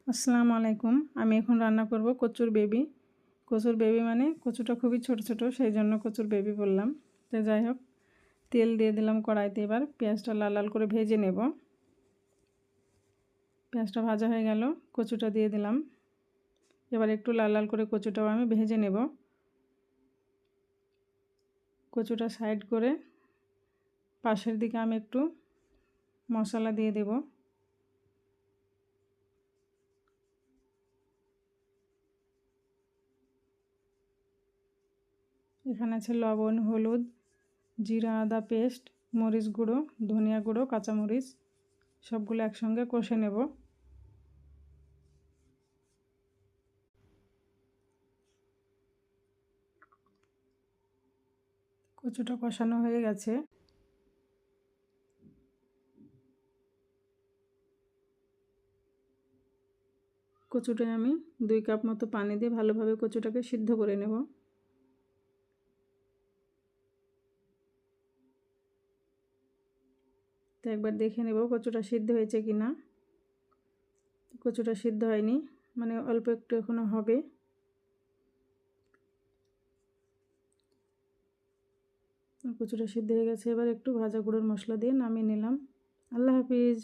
আসসালামু আলাইকুম। আমি এখন রান্না করব কচুর বেবি। কচুর বেবি মানে কচুটা খুবই ছোট ছোট, সেই জন্য কচুর বেবি বললাম। তো যাই হোক, তেল দিয়ে দিলাম কড়াইতে। এবার পেঁয়াজটা লাল লাল করে ভেজে নেব। পেঁয়াজটা ভাজা হয়ে গেল, কচুটা দিয়ে দিলাম। এবার একটু লাল লাল করে কচুটাও আমি ভেজে নেব। কচুটা সাইড করে পাশের দিকে আমি একটু মশলা দিয়ে দেব। এখানে আছে লবণ, হলুদ, জিরা, আদা পেস্ট, মরিচ গুঁড়ো, ধনিয়া গুঁড়ো, কাঁচামরিচ, সবগুলো একসঙ্গে কষে নেব। কচুটা কষানো হয়ে গেছে। কচুটায় আমি 2 কাপ মতো পানি দিয়ে ভালোভাবে কচুটাকে সিদ্ধ করে নেব। তো একবার দেখে নেব কচুটা সিদ্ধ হয়েছে কি না। কচুটা সিদ্ধ হয়নি, মানে অল্প একটু এখনো হবে। কচুটা সিদ্ধ হয়ে গেছে। এবার একটু ভাজা গুঁড়োর মশলা দিয়ে নামিয়ে নিলাম। আল্লাহ হাফিজ।